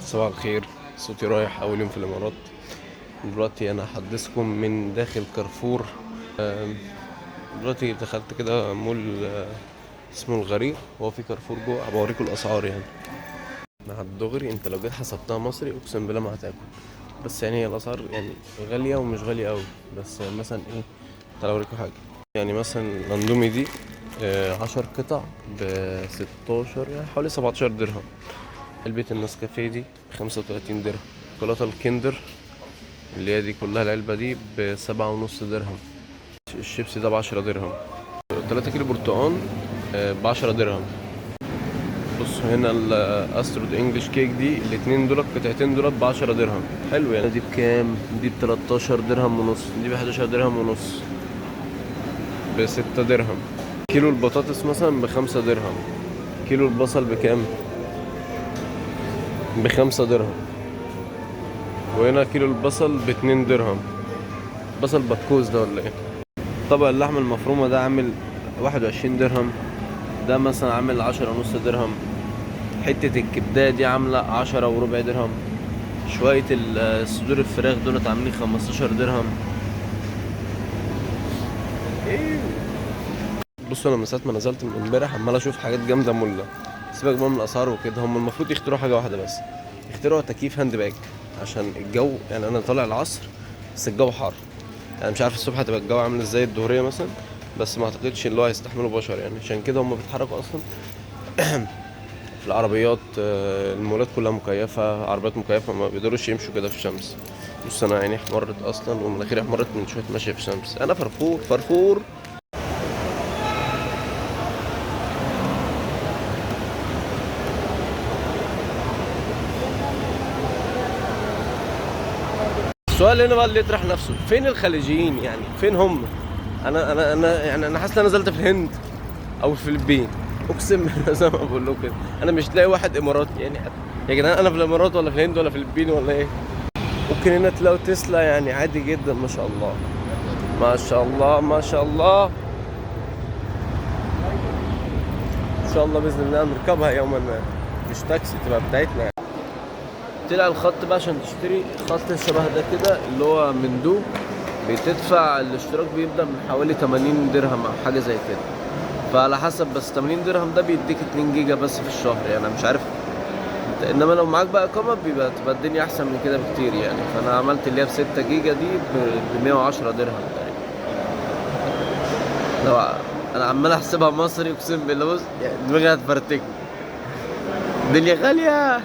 صباح الخير. صوتي رايح أول يوم في الإمارات. دلوقتي أنا هحدثكم من داخل كارفور. آم، دلوقتي دخلت كده مول اسمه الغرير. هو في كارفور جوه، هبوريكم الأسعار يعني. مع الدغري انت لو جيت حسبتها مصري اقسم بالله ما هتاكل. بس يعني هي الأسعار يعني غالية ومش غالية أوي. بس مثلا ايه، تعالى أوريكم حاجة. يعني مثلا الأندومي دي 10 قطع ب16، يعني حوالي 17 درهم. علبة النسكافيه دي ب35 درهم. شوكولاتة الكندر اللي هي دي كلها العلبة دي ب7.5 درهم. الشيبسي ده ب10 درهم. 3 كيلو برتقان ب10 درهم. بص هنا الاسترود انجلش كيك دي الاتنين دول القطعتين دول ب10 درهم. حلو يعني. دي بكام؟ دي ب13 درهم ونص. دي ب11 درهم ونص. ب6 درهم. كيلو البطاطس مثلا ب5 درهم. كيلو البصل بكام؟ ب5 درهم. وهنا كيلو البصل ب2 درهم. بصل بكوز ده ولا ايه؟ طبق اللحمة المفرومة ده عامل 21 درهم. ده مثلا عامل 10.5 درهم. حتة الكبدة دي عاملة 10.25 درهم. شوية صدور الفراخ دولت عاملين 15 درهم. بصوا انا من ساعة ما نزلت من امبارح عمال اشوف حاجات جامدة مولة. سيبك بقى من الاسعار وكده، هم المفروض يخترعوا حاجة واحدة بس. يخترعوا تكييف هاند باك. عشان الجو يعني انا طالع العصر بس الجو حار. يعني مش عارف الصبح هتبقى الجو عامل ازاي الظهرية مثلا. بس ما اعتقدش اللي هو هيستحملوا بشر يعني، عشان كده هم بيتحركوا اصلا في العربيات. المولات كلها مكيفة، عربيات مكيفة، ما بيقدروش يمشوا كده في الشمس. بص انا عيني احمرت اصلا ومناخيري احمرت من شوية ماشية في الشمس. انا فرفور فرفور. السؤال هنا بقى اللي يطرح نفسه، فين الخليجيين يعني؟ فين هم؟ انا يعني انا حاسس ان انا نزلت في الهند او الفلبين. اقسم بالله زي ما بقول لكم كده، انا مش لاقي واحد اماراتي يعني. يا جدعان انا في الامارات ولا في الهند ولا في الفلبين ولا ايه؟ ممكن هنا تلاقوا تسلا يعني عادي جدا، ما شاء الله ما شاء الله ما شاء الله. ان شاء الله باذن الله نركبها يوما ما. مش تاكسي، تبقى بتاعتنا يعني. طلع الخط بقى عشان تشتري خط شبه ده كده اللي هو من دو. بتدفع الاشتراك بيبدأ من حوالي 80 درهم او حاجة زي كده. فعلى حسب، بس 80 درهم ده بيديك 2 جيجا بس في الشهر يعني. انا مش عارف انما لو معاك بقى اقامة تبقى الدنيا احسن من كده بكتير يعني. فانا عملت اللي هي ب 6 جيجا دي ب 110 درهم تقريبا. لو انا عمال احسبها مصري اقسم بالله، بص يعني دماغي هتفرتكني. الدنيا غالية.